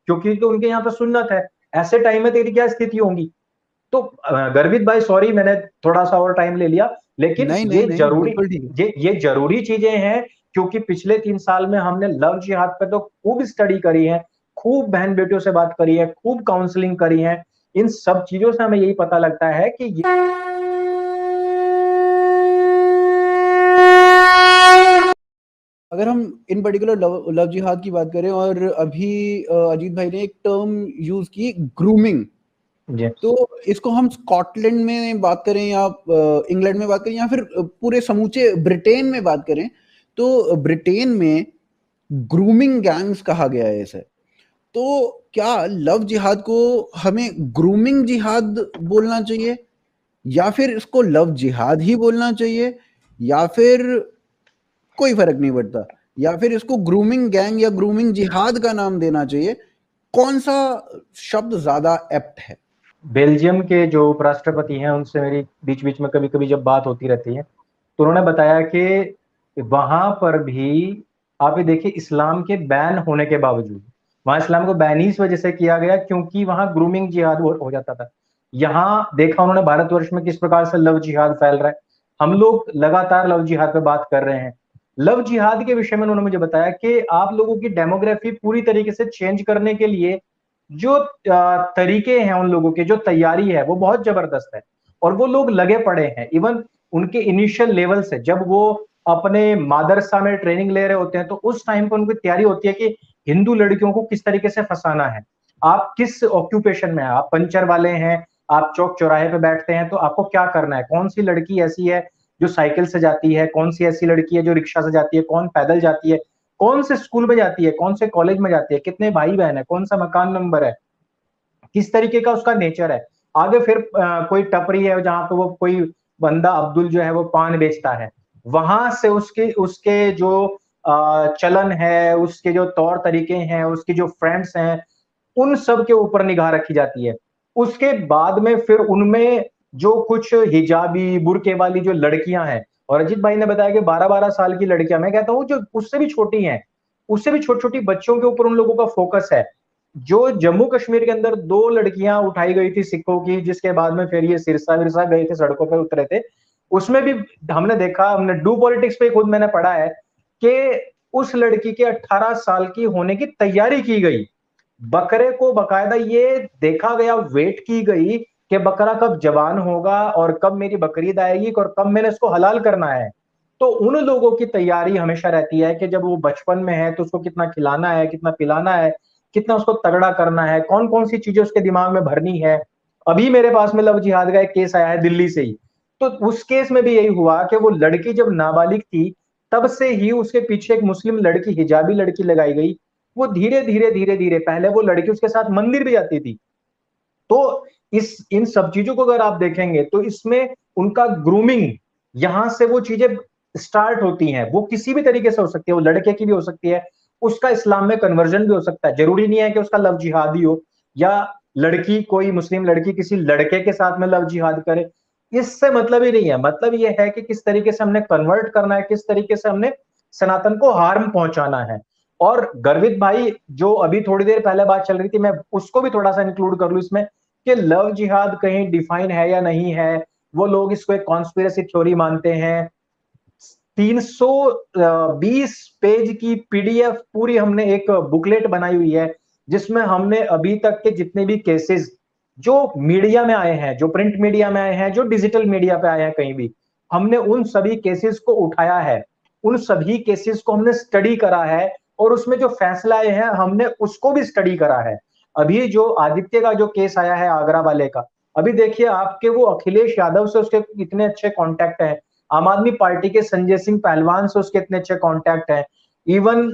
क्योंकि तो उनके यहाँ पे सुन्नत है। ऐसे टाइम में तेरी क्या स्थिति होगी? तो गर्वित भाई सॉरी मैंने थोड़ा सा और टाइम ले लिया, लेकिन नहीं नहीं नहीं, बिल्कुल ठीक है। ये जरूरी चीजें हैं, क्योंकि पिछले 3 साल में हमने लव जिहाद पे तो खूब स्टडी करी है, खूब बहन बेटियों से बात करी है, खूब काउंसलिंग करी है। इन सब चीजों से हमें यही पता लगता है कि ये अगर हम इन पर्टिकुलर लव जिहाद की बात करें, और अभी अजीत भाई ने एक टर्म यूज की, ग्रूमिंग। जी तो इसको हम स्कॉटलैंड में बात करें या इंग्लैंड में बात करें या फिर पूरे समूचे ब्रिटेन में बात करें, तो ब्रिटेन में ग्रूमिंग गैंग्स कहा गया है इसे। तो क्या लव जिहाद को हमें ग्रूमिंग जिहाद बोलना चाहिए, या फिर इसको लव जिहाद ही बोलना चाहिए, या फिर कोई फर्क नहीं पड़ता, या फिर इसको ग्रूमिंग गैंग या ग्रूमिंग जिहाद का नाम देना चाहिए? कौन सा शब्द ज्यादा एप्ट है? बेल्जियम के जो उपराष्ट्रपति हैं उनसे मेरी बीच बीच में कभी कभी जब बात होती रहती है, तो उन्होंने बताया कि वहां पर भी आप ये देखिए, इस्लाम के बैन होने के बावजूद वहां इस्लाम को बैन ही इस वजह से किया गया क्योंकि वहां ग्रूमिंग जिहाद हो जाता था। यहाँ देखा उन्होंने भारतवर्ष में किस प्रकार से लव जिहाद फैल रहा है। हम लोग लगातार लव जिहाद पे बात कर रहे हैं। लव जिहाद के विषय में उन्होंने मुझे बताया कि आप लोगों की डेमोग्राफी पूरी तरीके से चेंज करने के लिए जो तरीके हैं, उन लोगों के जो तैयारी है वो बहुत जबरदस्त है, और वो लोग लगे पड़े हैं। इवन उनके इनिशियल लेवल से जब वो अपने मादरसा में ट्रेनिंग ले रहे होते हैं, तो उस टाइम पर उनकी तैयारी होती है कि हिंदू लड़कियों को किस तरीके से फंसाना है। आप किस ऑक्यूपेशन में है, आप पंचर वाले हैं, आप चौक चौराहे पे बैठते हैं, तो आपको क्या करना है, कौन सी लड़की ऐसी है जो साइकिल से जाती है, कौन सी ऐसी लड़की है जो रिक्शा से जाती है, कौन पैदल जाती है, कौन से स्कूल में जाती है, कौन से कॉलेज में जाती है, कितने भाई बहन है, कौन सा मकान नंबर है, किस तरीके का उसका नेचर है। आगे फिर कोई टपरी है जहां पे वो कोई बंदा अब्दुल जो है वो पान बेचता है, वहां से उसके उसके जो चलन है, उसके जो तौर तरीके हैं, उसके जो फ्रेंड्स हैं, उन सब के ऊपर निगाह रखी जाती है। उसके बाद में फिर उनमें जो कुछ हिजाबी बुरके वाली जो लड़कियां हैं, और अजीत भाई ने बताया कि 12-12 साल की लड़कियां, मैं कहता हूँ जो उससे भी छोटी हैं, उससे भी छोटी छोटी बच्चों के ऊपर उन लोगों का फोकस है। जो जम्मू कश्मीर के अंदर 2 लड़कियां उठाई गई थी सिखों की, जिसके बाद में फिर ये सिरसा विरसा गए थे, सड़कों पर उतरे थे, उसमें भी हमने देखा, हमने डू पॉलिटिक्स पे खुद मैंने पढ़ा है कि उस लड़की के 18 साल की होने की तैयारी की गई। बकरे को बकायदा ये देखा गया, वेट की गई कि बकरा कब जवान होगा और कब मेरी बकरीद आएगी और कब मैंने इसको हलाल करना है। तो उन लोगों की तैयारी हमेशा रहती है कि जब वो बचपन में है तो उसको कितना खिलाना है, कितना पिलाना है, कितना उसको तगड़ा करना है, कौन कौन सी चीजें उसके दिमाग में भरनी है। अभी मेरे पास में लव जिहाद का एक केस आया है दिल्ली से ही। तो उस केस में भी यही हुआ कि वो लड़की जब नाबालिग थी, तब से ही उसके पीछे एक मुस्लिम लड़की, हिजाबी लड़की लगाई गई। वो धीरे धीरे धीरे धीरे, पहले वो लड़की उसके साथ मंदिर भी जाती थी। तो इस इन सब चीजों को अगर आप देखेंगे तो इसमें उनका ग्रूमिंग, यहां से वो चीजें स्टार्ट होती हैं। वो किसी भी तरीके से हो सकती है, वो लड़के की भी हो सकती है, उसका इस्लाम में कन्वर्जन भी हो सकता है। जरूरी नहीं है कि उसका लव जिहादी हो, या लड़की, कोई मुस्लिम लड़की किसी लड़के के साथ में लव जिहाद करे। इससे मतलब ही नहीं है, मतलब ये है कि किस तरीके से हमने कन्वर्ट करना है, किस तरीके से हमने सनातन को हार्म पहुंचाना है। और गर्वित भाई, जो अभी थोड़ी देर पहले बात चल रही थी, मैं उसको भी थोड़ा सा इंक्लूड कर लूं इसमें, कि लव जिहाद कहीं डिफाइन है या नहीं है। वो लोग इसको एक कॉन्स्पिरेसी थ्योरी मानते हैं। 320 पेज की पीडीएफ पूरी हमने एक बुकलेट बनाई हुई है, जिसमें हमने अभी तक के जितने भी केसेस जो मीडिया में आए हैं, जो प्रिंट मीडिया में आए हैं, जो डिजिटल मीडिया पे आए हैं, कहीं भी हमने उन सभी केसेस को उठाया है। उन सभी केसेस को हमने स्टडी करा है, और उसमें जो फैसला आए हैं हमने उसको भी स्टडी करा है। अभी जो आदित्य का जो केस आया है आगरा वाले का, अभी देखिए आपके वो अखिलेश यादव से उसके इतने अच्छे कांटेक्ट हैं, आम आदमी पार्टी के संजय सिंह पहलवान से उसके इतने अच्छे कांटेक्ट हैं, इवन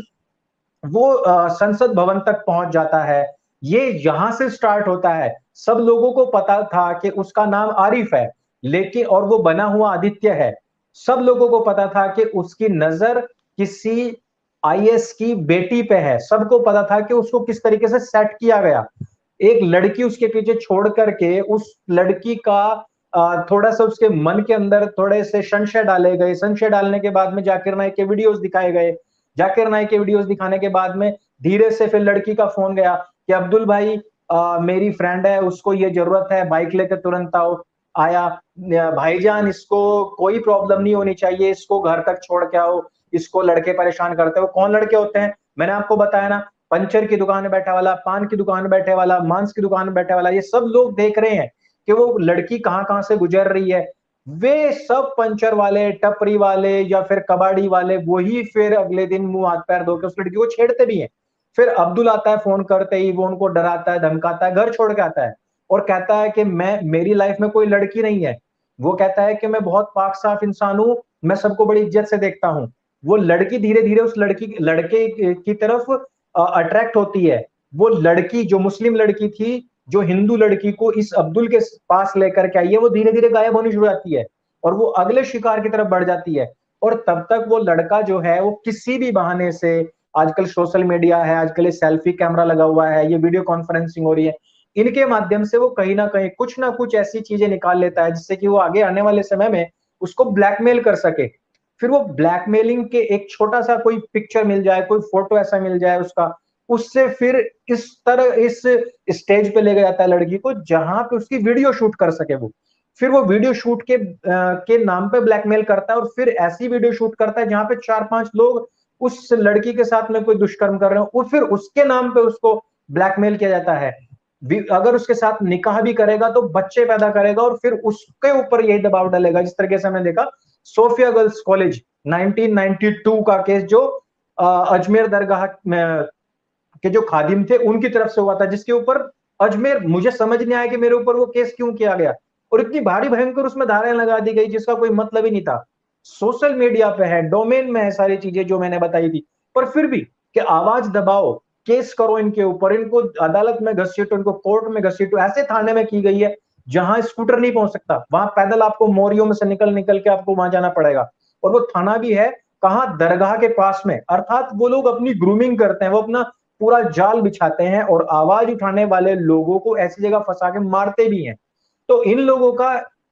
वो संसद भवन तक पहुंच जाता है। ये यहां से स्टार्ट होता है। सब लोगों को पता था कि उसका नाम आरिफ है, लेकिन और वो बना हुआ आदित्य है। सब लोगों को पता था कि उसकी नजर किसी आईएएस की बेटी पे है। सबको पता था कि उसको किस तरीके से सेट किया गया। एक लड़की उसके पीछे छोड़ करके उस लड़की का थोड़ा सा उसके मन के अंदर थोड़े से संशय डाले गए। संशय डालने के बाद में जाकिर नाइक के वीडियोस दिखाए गए। जाकिर नाइक के वीडियोस दिखाने के बाद में धीरे से फिर लड़की का फोन गया कि अब्दुल भाई मेरी फ्रेंड है, उसको ये जरूरत है, बाइक लेकर तुरंत आओ। आया, भाईजान इसको कोई प्रॉब्लम नहीं होनी चाहिए, इसको घर तक छोड़ के आओ, इसको लड़के परेशान करते हैं। वो कौन लड़के होते हैं? मैंने आपको बताया ना, पंचर की दुकान में बैठा वाला, पान की दुकान में बैठे वाला, मांस की दुकान में बैठे वाला, ये सब लोग देख रहे हैं कि वो लड़की कहाँ कहाँ से गुजर रही है। वे सब पंचर वाले, टपरी वाले या फिर कबाड़ी वाले, वही फिर अगले दिन मुंह हाथ पैर धो के उस लड़की को छेड़ते भी हैं। फिर अब्दुल आता है, फोन करते ही वो उनको डराता है, धमकाता है, घर छोड़ के आता है और कहता है कि मैं, मेरी लाइफ में कोई लड़की नहीं है। वो कहता है कि मैं बहुत पाक साफ इंसान हूं, मैं सबको बड़ी इज्जत से देखता हूं। वो लड़की धीरे धीरे उस लड़के की तरफ अट्रैक्ट होती है। वो लड़की जो मुस्लिम लड़की थी, जो हिंदू लड़की को इस अब्दुल के पास लेकर के आई है, वो धीरे धीरे गायब होनी शुरू जाती है और वो अगले शिकार की तरफ बढ़ जाती है। और तब तक वो लड़का जो है वो किसी भी बहाने से, आजकल सोशल मीडिया है, आजकल ये सेल्फी कैमरा लगा हुआ है, ये वीडियो कॉन्फ्रेंसिंग हो रही है, इनके माध्यम से वो कहीं ना कुछ ऐसी चीजें निकाल लेता है जिससे कि वो आगे आने वाले समय में उसको ब्लैकमेल कर सके। फिर वो ब्लैकमेलिंग के एक छोटा सा कोई पिक्चर मिल जाए, कोई फोटो ऐसा मिल जाए उसका, उससे फिर इस तरह इस स्टेज पे ले गया जाता है लड़की को जहां पे उसकी वीडियो शूट कर सके वो। फिर वो वीडियो शूट के नाम पे ब्लैकमेल करता है और फिर ऐसी वीडियो शूट करता है जहां पे 4-5 लोग उस लड़की के साथ में कोई दुष्कर्म कर रहे हो, और फिर उसके नाम पे उसको ब्लैकमेल किया जाता है। अगर उसके साथ निकाह भी करेगा तो बच्चे पैदा करेगा और फिर उसके ऊपर यही दबाव डालेगा, जिस तरीके से हमने देखा सोफिया गर्ल्स कॉलेज 1992 का केस, जो अजमेर दरगाह में के जो खादिम थे उनकी तरफ से हुआ था, जिसके ऊपर अजमेर, मुझे समझ नहीं आया कि मेरे ऊपर वो केस क्यों किया गया और इतनी भारी भयंकर उसमें धाराएं लगा दी गई जिसका कोई मतलब ही नहीं था। सोशल मीडिया पे है, डोमेन में है सारी चीजें जो मैंने बताई थी, पर फिर भी कि आवाज दबाओ, केस करो इनके ऊपर, इनको अदालत में घसीटो, इनको कोर्ट में घसीटो, ऐसे थाने में की गई है जहां स्कूटर नहीं पहुंच सकता, वहां पैदल आपको मोरियों में से निकल निकल के आपको वहां जाना पड़ेगा। और वो थाना भी है कहाँ? दरगाह के पास में। अर्थात वो लोग अपनी ग्रूमिंग करते हैं, वो अपना पूरा जाल बिछाते हैं और आवाज उठाने वाले लोगों को ऐसी जगह फंसा के मारते भी हैं। तो इन लोगों का,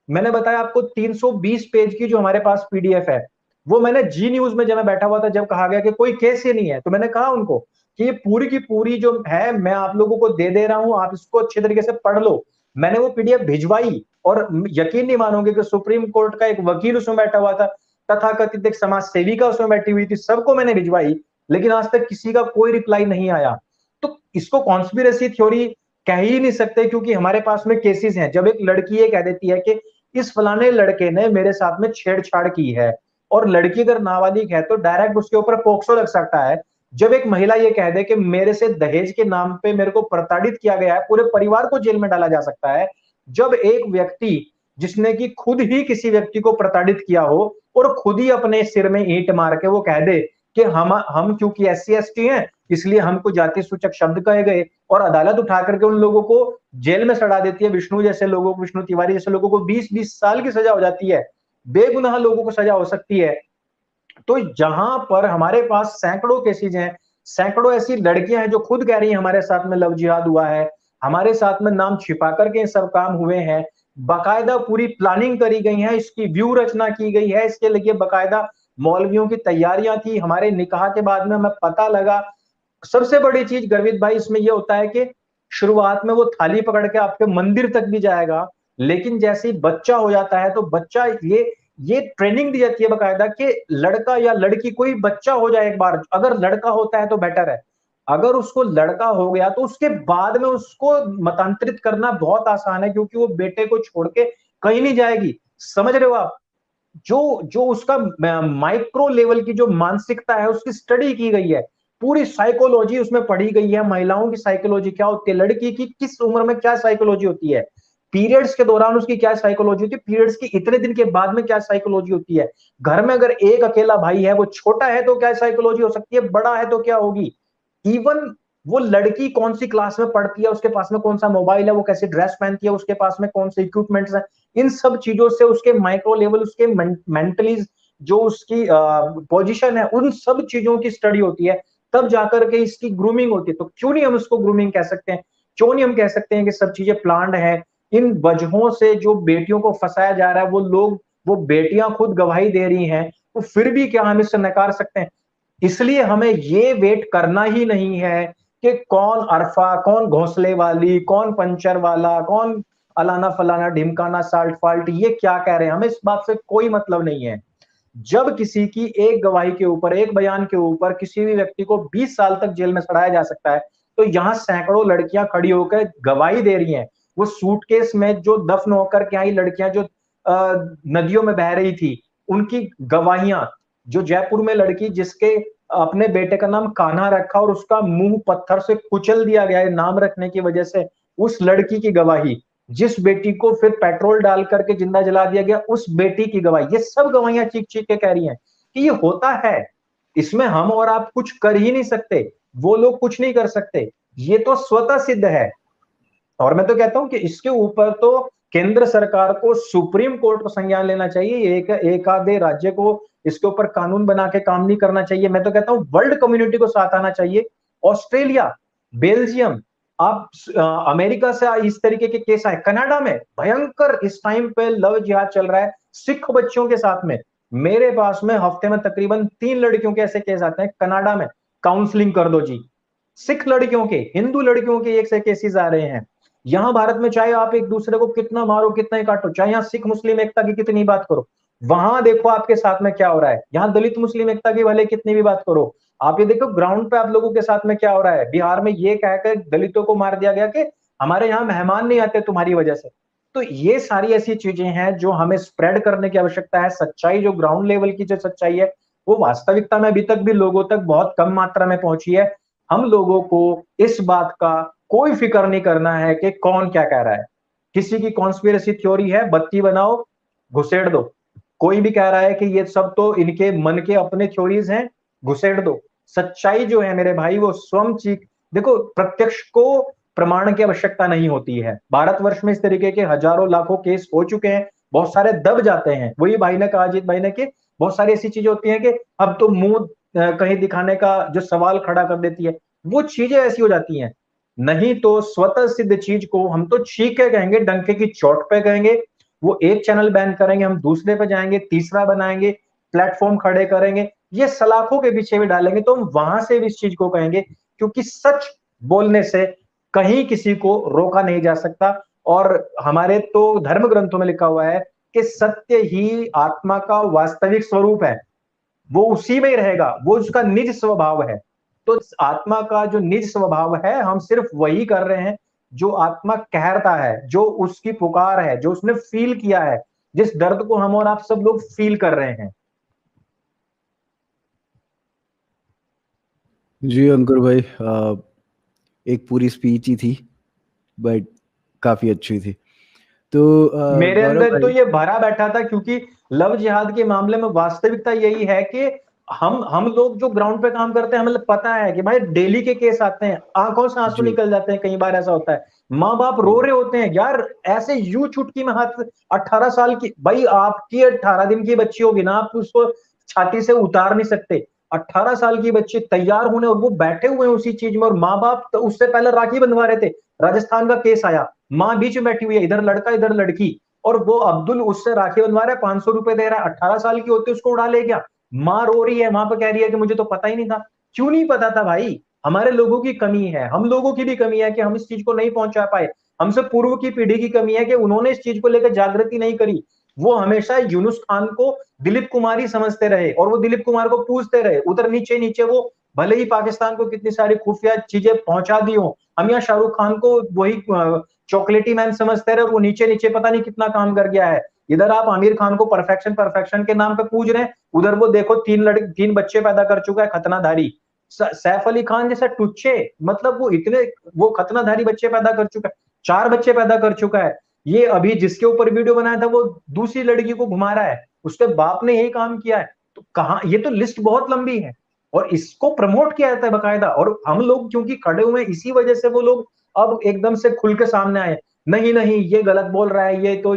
मैंने बताया आपको 320 पेज की जो हमारे पास पीडीएफ है, वो मैंने जी न्यूज में जब मैं बैठा हुआ था, जब कहा गया कि कोई केस ही नहीं है, तो मैंने कहा उनको कि ये पूरी की पूरी जो है मैं आप लोगों को दे दे रहा हूं, आप इसको अच्छे तरीके से पढ़ लो। मैंने वो पीडीएफ भिजवाई और यकीन नहीं मानोगे कि सुप्रीम कोर्ट का एक वकील उसमें बैठा हुआ था, तथाकथित एक समाज सेविका उसमें बैठी हुई थी, सबको मैंने भिजवाई, लेकिन आज तक किसी का कोई रिप्लाई नहीं आया। तो इसको कॉन्स्पिरेसी थ्योरी कह ही नहीं सकते, क्योंकि हमारे पास में केसेस हैं। जब एक लड़की ये कह देती है कि इस फलाने लड़के ने मेरे साथ में छेड़छाड़ की है, और लड़की अगर नाबालिग है तो डायरेक्ट उसके ऊपर पोक्सो लग सकता है। जब एक महिला ये कह दे कि मेरे से दहेज के नाम पे मेरे को प्रताड़ित किया गया है, पूरे परिवार को जेल में डाला जा सकता है। जब एक व्यक्ति जिसने कि खुद ही किसी व्यक्ति को प्रताड़ित किया हो और खुद ही अपने सिर में ईंट मार के वो कह दे कि हम क्योंकि SC ST हैं इसलिए हमको जाति सूचक शब्द कहे गए, और अदालत उठा करके उन लोगों को जेल में सड़ा देती है, विष्णु जैसे लोगों को, विष्णु तिवारी जैसे लोगों को 20-20 साल की सजा हो जाती है, बेगुनाह लोगों को सजा हो सकती है। तो जहां पर हमारे पास सैकड़ों केसेज हैं, सैकड़ों ऐसी लड़कियां हैं जो खुद कह रही हैं हमारे साथ में लव जिहाद हुआ है, हमारे साथ में नाम छिपा करके सब काम हुए हैं, बाकायदा पूरी प्लानिंग करी गई है, इसकी व्यू रचना की गई है, इसके लिए बाकायदा मौलवियों की तैयारियां थी। हमारे निकाह के बाद में हमें पता लगा, सबसे बड़ी चीज गर्वित भाई इसमें यह होता है कि शुरुआत में वो थाली पकड़ के आपके मंदिर तक भी जाएगा, लेकिन जैसे ही बच्चा हो जाता है तो बच्चा ये ट्रेनिंग दी जाती है बकायदा कि लड़का या लड़की, कोई बच्चा हो जाए एक बार, अगर लड़का होता है तो बेटर है, अगर उसको लड़का हो गया तो उसके बाद में उसको मतांतरित करना बहुत आसान है, क्योंकि वो बेटे को छोड़ के कहीं नहीं जाएगी। समझ रहे हो आप? जो जो उसका माइक्रो लेवल की जो मानसिकता है उसकी स्टडी की गई है, पूरी साइकोलॉजी उसमें पढ़ी गई है, महिलाओं की साइकोलॉजी क्या होती है, लड़की की किस उम्र में क्या साइकोलॉजी होती है, पीरियड्स के दौरान उसकी क्या साइकोलॉजी होती है, पीरियड्स के इतने दिन के बाद में क्या साइकोलॉजी होती है, घर में अगर एक अकेला भाई है, वो छोटा है तो क्या साइकोलॉजी हो सकती है, बड़ा है तो क्या होगी, इवन वो लड़की कौन सी क्लास में पढ़ती है, उसके पास में कौन सा मोबाइल है, वो कैसे ड्रेस पहनती है, उसके पास में कौन से इक्विपमेंट्स हैं, इन सब चीजों से उसके माइक्रो लेवल, उसके मेंटली जो उसकी पोजीशन है, उन सब चीजों की स्टडी होती है, तब जाकर के इसकी ग्रूमिंग होती है। तो क्यों नहीं हम उसको ग्रूमिंग कह सकते हैं? क्यों नहीं हम कह सकते हैं कि सब चीजें प्लान्ड है? इन वजहों से जो बेटियों को फंसाया जा रहा है, वो लोग, वो बेटियां खुद गवाही दे रही हैं, तो फिर भी क्या हम इससे नकार सकते हैं? इसलिए हमें ये वेट करना ही नहीं है कि कौन अरफा, कौन घोंसले वाली, कौन पंचर वाला, कौन अलाना फलाना ढिमकाना साल्ट फाल्ट, ये क्या कह रहे हैं, हमें इस बात से कोई मतलब नहीं है। जब किसी की एक गवाही के ऊपर, एक बयान के ऊपर किसी भी व्यक्ति को 20 साल तक जेल में सड़ाया जा सकता है, तो यहां सैकड़ों लड़कियां खड़ी होकर गवाही दे रही हैं। वो सूटकेस में जो दफन होकर के आई लड़कियां, जो नदियों में बह रही थी, उनकी गवाहियां, जो जयपुर में लड़की जिसके अपने बेटे का नाम कान्हा रखा और उसका मुंह पत्थर से कुचल दिया गया है नाम रखने की वजह से, उस लड़की की गवाही, जिस बेटी को फिर पेट्रोल डाल करके जिंदा जला दिया गया, उस बेटी की गवाही, ये सब गवाहियां चीख चीख के कह रही हैं कि ये होता है। इसमें हम और आप कुछ कर ही नहीं सकते, वो लोग कुछ नहीं कर सकते, ये तो स्वतः सिद्ध है। और मैं तो कहता हूं कि इसके ऊपर तो केंद्र सरकार को, सुप्रीम कोर्ट को संज्ञान लेना चाहिए। एक आधे राज्य को इसके ऊपर कानून बना के काम नहीं करना चाहिए। मैं तो कहता हूं वर्ल्ड कम्युनिटी को साथ आना चाहिए। ऑस्ट्रेलिया, बेल्जियम, आप अमेरिका से इस तरीके के केस आए, कनाडा में भयंकर इस टाइम पे लव जिहाद चल रहा है सिख बच्चों के साथ में। मेरे पास में हफ्ते में तकरीबन 3 लड़कियों के ऐसे केस आते हैं कनाडा में, काउंसलिंग कर दो जी। सिख लड़कियों के, हिंदू लड़कियों के एक से केसेस आ रहे हैं। यहां भारत में चाहे आप एक दूसरे को कितना मारो, कितना ही काटो, चाहे यहां सिख मुस्लिम एकता की कितनी बात करो, वहां देखो आपके साथ में क्या हो रहा है। यहां दलित मुस्लिम एकता की भले कितनी भी बात करो, आप ये देखो ग्राउंड पे आप लोगों के साथ में क्या हो रहा है। बिहार में ये कहकर दलितों को मार दिया गया कि हमारे यहाँ मेहमान नहीं आते तुम्हारी वजह से। तो ये सारी ऐसी चीजें हैं जो हमें स्प्रेड करने की आवश्यकता है। सच्चाई, जो ग्राउंड लेवल की जो सच्चाई है, वो वास्तविकता में अभी तक भी लोगों तक बहुत कम मात्रा में पहुंची है। हम लोगों को इस बात का कोई फिक्र नहीं करना है कि कौन क्या कह रहा है। किसी की कॉन्स्पिरेसी थ्योरी है, बत्ती बनाओ, घुसेड़ दो। कोई भी कह रहा है कि ये सब तो इनके मन के अपने थ्योरीज हैं, घुसेड़ दो। सच्चाई जो है मेरे भाई, वो स्वयं चीख देखो। प्रत्यक्ष को प्रमाण की आवश्यकता नहीं होती है। भारतवर्ष में इस तरीके के हजारों लाखों केस हो चुके हैं, बहुत सारे दब जाते हैं। वही भाई ने कहा, अजीत भाई ने, कि बहुत सारी ऐसी चीजें होती हैं कि अब तो मुंह कहीं दिखाने का जो सवाल खड़ा कर देती है, वो चीजें ऐसी हो जाती हैं। नहीं तो स्वतः सिद्ध चीज को हम तो चीख के कहेंगे, डंके की चोट पे कहेंगे। वो एक चैनल बैन करेंगे, हम दूसरे पे जाएंगे, तीसरा बनाएंगे, प्लेटफॉर्म खड़े करेंगे, ये सलाखों के पीछे भी डालेंगे, तो हम वहां से भी इस चीज को कहेंगे। क्योंकि सच बोलने से कहीं किसी को रोका नहीं जा सकता। और हमारे तो धर्म ग्रंथों में लिखा हुआ है कि सत्य ही आत्मा का वास्तविक स्वरूप है, वो उसी में ही रहेगा, वो उसका निज स्वभाव है। तो आत्मा का जो निज स्वभाव है, हम सिर्फ वही कर रहे हैं जो आत्मा कहता है, जो उसकी पुकार है, जो उसने फील किया है, जिस दर्द को हम और आप सब लोग फील कर रहे हैं। जी अंकुर भाई, एक पूरी स्पीच ही थी, बट काफी अच्छी थी। तो मेरे गौरव अंदर तो भाई। ये भरा बैठा था, क्योंकि लव जिहाद के मामले में वास्तविकता यही है कि हम लोग जो ग्राउंड पे काम करते हैं, हमें पता है कि भाई डेली के केस आते हैं, आंखों से आंसू जी। निकल जाते हैं। कई बार ऐसा होता है, माँ बाप रो रहे होते हैं यार, ऐसे यूं चुटकी में हाथ। 18 साल की भाई, आपकी 18 दिन की बच्ची होगी ना, आप उसको छाती से उतार नहीं सकते। 18 साल की बच्ची तैयार होने, और वो बैठे हुए हैं उसी चीज में, और माँ बाप तो उससे पहले राखी बंधवा रहे थे। राजस्थान का केस आया, माँ बीच में बैठी हुई है, इधर लड़का इधर लड़की, और वो अब्दुल उससे राखी बंधवा रहा है, 500 रुपए दे रहा है। 18 साल की होती है, उसको उड़ा ले गया। माँ रो रही है, वहां पर कह रही है कि मुझे तो पता ही नहीं था। क्यों नहीं पता था भाई? हमारे लोगों की कमी है, हम लोगों की भी कमी है कि हम इस चीज को नहीं पहुंचा पाए। हमसे पूर्व की पीढ़ी की कमी है कि उन्होंने इस चीज को लेकर जागृति नहीं करी। वो हमेशा यूनुस खान को दिलीप कुमार ही समझते रहे, और वो दिलीप कुमार को पूछते रहे। उधर नीचे नीचे वो भले ही पाकिस्तान को कितनी सारी खुफिया चीजें पहुंचा दी हो, हम यहाँ शाहरुख खान को वही चॉकलेटी मैन समझते रहे, और वो नीचे नीचे पता नहीं कितना काम कर गया है। इधर आप आमिर खान को परफेक्शन परफेक्शन के नाम पे पूज रहे हैं, उधर वो देखो 3 बच्चे पैदा कर चुका है खतनाधारी। सैफ अली खान जैसा टुच्चे, मतलब वो इतने, वो खतनाधारी बच्चे पैदा कर चुका है, 4 बच्चे पैदा कर चुका है। ये अभी जिसके ऊपर वीडियो बनाया था, वो दूसरी लड़की को घुमा रहा है, उसके बाप ने यही काम किया है। तो कहा, ये तो लिस्ट बहुत लंबी है, और इसको प्रमोट किया जाता है बकायदा। और हम लोग क्योंकि खड़े हुए हैं, इसी वजह से वो लोग अब एकदम से खुल के सामने आए। नहीं नहीं, ये गलत बोल रहा है, ये तो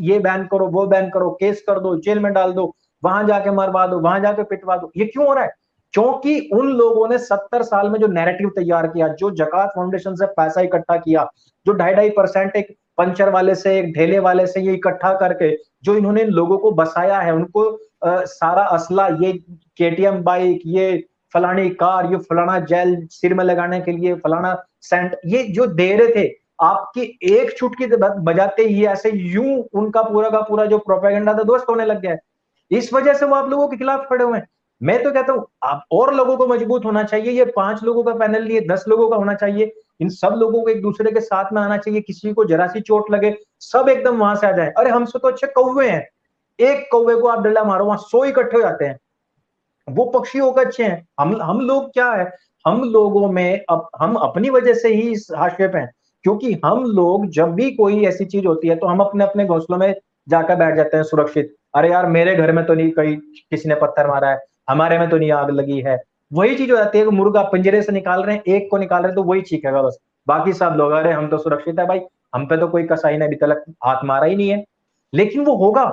ये बैन करो, वो बैन करो, केस कर दो, जेल में डाल दो, वहां जाके मरवा दो, वहां जाके पिटवा दो। ये क्यों हो रहा है? क्योंकि उन लोगों ने 70 साल में जो नैरेटिव तैयार किया, जो जकात फाउंडेशन से पैसा इकट्ठा किया, जो 2.5% एक पंचर वाले से, एक ढेले वाले से ये इकट्ठा करके जो इन्होंने लोगों को बसाया है, उनको सारा असला, ये केटीएम बाइक, ये फलानी कार, ये फलाना जेल सिर में लगाने के लिए, फलाना सेंट, ये जो दे रहे थे, आपकी एक चुटकी बजाते ही ऐसे यूं उनका पूरा का पूरा जो प्रोपेगेंडा था ध्वस्त होने लग गया है। इस वजह से वो आप लोगों के खिलाफ खड़े हुए हैं। मैं तो कहता हूं आप और लोगों को मजबूत होना चाहिए, ये 5 लोगों का पैनल नहीं है, 10 लोगों का होना चाहिए। इन सब लोगों को एक दूसरे के साथ में आना चाहिए, किसी को जरा सी चोट लगे सब एकदम वहां से आ जाए। अरे हमसे तो अच्छे कौवे हैं, एक कौवे को आप डंडा मारो वहां 100 इकट्ठे हो जाते हैं, वो पक्षी होकर अच्छे हैं। हम लोग क्या है, हम लोगों में अब हम अपनी वजह से ही इस हाशिए पे हैं, क्योंकि हम लोग जब भी कोई ऐसी चीज होती है तो हम अपने अपने घोंसलों में जाकर बैठ जाते हैं सुरक्षित। अरे यार मेरे घर में तो नहीं कहीं किसी ने पत्थर मारा है, हमारे में तो नहीं आग लगी है। वही चीज हो जाती है, मुर्गा पिंजरे से निकाल रहे हैं, एक को निकाल रहे हैं तो वही चीखेगा बस, बाकी सब लोग अरे हम तो सुरक्षित है भाई, हम पे तो कोई कसाई ने अभी तक हाथ मारा ही नहीं है। लेकिन वो होगा,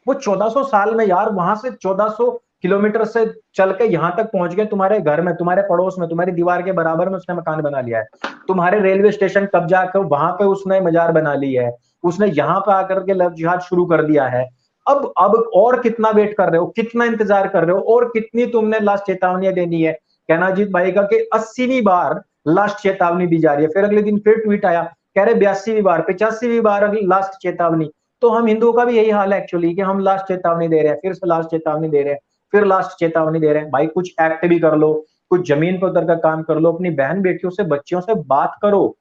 वो 1400 साल में यार वहां से 1400 किलोमीटर से चल के यहां तक पहुंच गए, तुम्हारे घर में, तुम्हारे पड़ोस में, तुम्हारी दीवार के बराबर में उसने मकान बना लिया है, तुम्हारे रेलवे स्टेशन कब्जा कर वहां पे उसने मजार बना ली है, उसने यहाँ पे आकर के लव जिहाद शुरू कर दिया है। अब और कितना वेट कर रहे हो, कितना इंतजार कर रहे हो, और कितनी तुमने लास्ट चेतावनियां देनी है। कहनाजीत भाई का कि 80वीं बार लास्ट चेतावनी दी जा रही है, फिर अगले दिन फिर ट्वीट आया कह रहे 82वीं बार 85वीं बार अगली लास्ट चेतावनी। तो हम हिंदुओं का भी यही हाल है एक्चुअली, कि हम लास्ट चेतावनी दे रहे हैं, फिर से लास्ट चेतावनी दे रहे हैं, फिर लास्ट चेतावनी दे रहे हैं। भाई कुछ एक्ट भी कर लो, कुछ जमीन पर उतर का काम कर लो, अपनी बहन बेटियों से बच्चियों से बात करो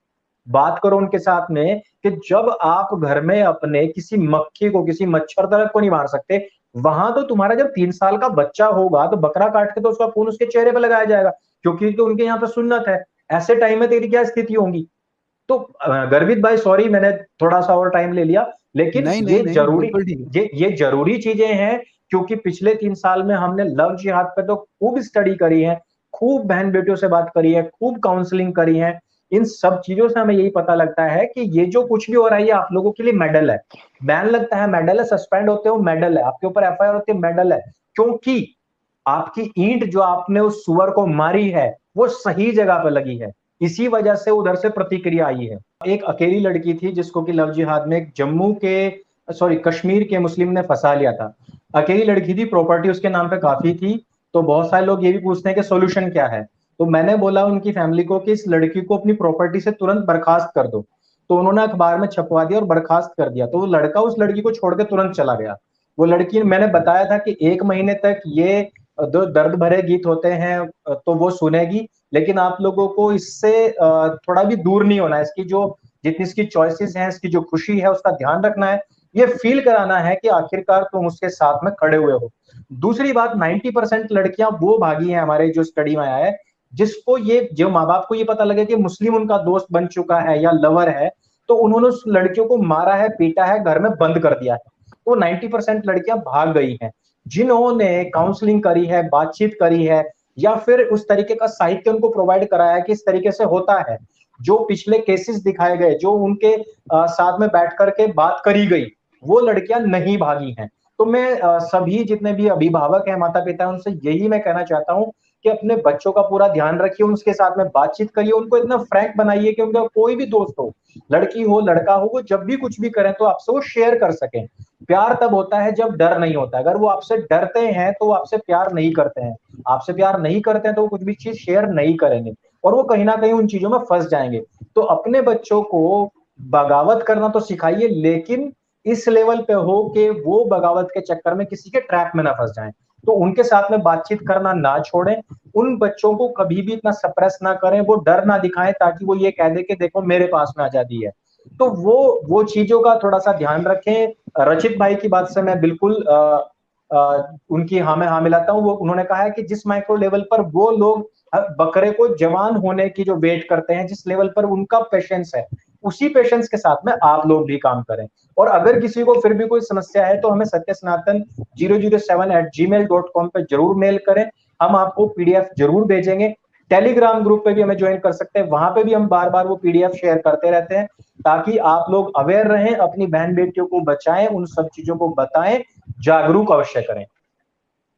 उनके साथ में, कि जब आप घर में अपने किसी मक्खी को, किसी मच्छर तक को नहीं मार सकते, वहां तो तुम्हारा जब 3 साल का बच्चा होगा तो बकरा काट के तो उसका खून उसके चेहरे पर लगाया जाएगा, क्योंकि तो उनके यहाँ पे सुन्नत है। ऐसे टाइम में तेरी क्या स्थिति होगी। तो गर्वित भाई सॉरी मैंने थोड़ा सा और टाइम ले लिया, लेकिन नहीं नहीं नहीं, बिल्कुल ठीक है। ये जरूरी चीजें हैं, क्योंकि पिछले 3 साल में हमने लव जिहाद पे तो खूब स्टडी करी है, खूब बहन बेटियों से बात करी है, खूब काउंसलिंग करी है। इन सब चीजों से हमें यही पता लगता है कि ये जो कुछ भी हो रहा है ये आप लोगों के लिए मेडल है। बैन लगता है मेडल है, सस्पेंड होते हो मेडल है, आपके ऊपर एफआईआर होती है मेडल है, क्योंकि आपकी ईंट जो आपने उस सुअर को मारी है वो सही जगह पर लगी है, इसी वजह से उधर से प्रतिक्रिया आई है। एक अकेली लड़की थी जिसको कि लव जिहाद में एक जम्मू के सॉरी कश्मीर के मुस्लिम ने फंसा लिया था। अकेली लड़की थी, प्रॉपर्टी उसके नाम पे काफी थी, तो बहुत सारे लोग ये भी पूछते हैं कि सोल्यूशन क्या है। तो मैंने बोला उनकी फैमिली को कि इस लड़की को अपनी प्रॉपर्टी से तुरंत बर्खास्त कर दो। तो उन्होंने अखबार में छपवा दिया और बर्खास्त कर दिया, तो वो लड़का उस लड़की को छोड़ के तुरंत चला गया। वो लड़की, मैंने बताया था कि 1 महीने तक ये दो दर्द भरे गीत होते हैं तो वो सुनेगी, लेकिन आप लोगों को इससे थोड़ा भी दूर नहीं होना है, इसकी जो जितनी इसकी चॉइसेस हैं, इसकी जो खुशी है उसका ध्यान रखना है, ये फील कराना है कि आखिरकार तुम उसके साथ में खड़े हुए हो। दूसरी बात, 90% लड़कियां वो भागी हैं हमारे जो स्टडी में आया है, जिसको ये जो माँ बाप को ये पता लगे कि मुस्लिम उनका दोस्त बन चुका है या लवर है, तो उन्होंने उस लड़कियों को मारा है, पीटा है, घर में बंद कर दिया है। तो 90% लड़कियां भाग गई हैं। जिन्होंने काउंसलिंग करी है, बातचीत करी है, या फिर उस तरीके का साहित्य उनको प्रोवाइड कराया है कि इस तरीके से होता है, जो पिछले केसेस दिखाए गए, जो उनके साथ में बैठ करके बात करी गई, वो लड़कियां नहीं भागी हैं। तो मैं सभी जितने भी अभिभावक हैं, माता पिता, उनसे यही मैं कहना चाहता हूं कि अपने बच्चों का पूरा ध्यान रखिए, उनके साथ में बातचीत करिए, उनको इतना फ्रैंक बनाइए कि उनका कोई भी दोस्त हो, लड़की हो लड़का हो, वो जब भी कुछ भी करें तो आपसे वो शेयर कर सकें। प्यार तब होता है जब डर नहीं होता, अगर वो आपसे डरते हैं तो वो आपसे प्यार नहीं करते हैं, आपसे प्यार नहीं करते हैं तो वो कुछ भी चीज शेयर नहीं करेंगे, और वो कहीं ना कहीं उन चीजों में फंस जाएंगे। तो अपने बच्चों को बगावत करना तो सिखाइए, लेकिन इस लेवल पे हो कि वो बगावत के चक्कर में किसी के ट्रैप में ना फंस जाएं। तो उनके साथ में बातचीत करना ना छोड़ें, उन बच्चों को कभी भी इतना सप्रेस ना करें, वो डर ना दिखाएं ताकि वो ये कह दे कि देखो मेरे पास में आजादी है। तो वो चीजों का थोड़ा सा ध्यान रखें। रचित भाई की बात से मैं बिल्कुल उनकी हाँ में हाँ मिलाता हूँ। वो उन्होंने कहा है कि जिस माइक्रो लेवल पर वो लोग बकरे को जवान होने की जो वेट करते हैं, जिस लेवल पर उनका पेशेंस है, उसी पेशेंस के साथ में आप लोग भी काम करें। और अगर किसी को फिर भी कोई समस्या है तो हमें satyasnatan007@gmail.com पे जरूर मेल करें, हम आपको पीडीएफ जरूर भेजेंगे। टेलीग्राम ग्रुप पे भी हमें ज्वाइन कर सकते हैं, वहां पे भी हम बार बार वो पीडीएफ शेयर करते रहते हैं, ताकि आप लोग अवेयर रहें, अपनी बहन बेटियों को बचाएं, उन सब चीजों को बताएं, जागरूक अवश्य करें।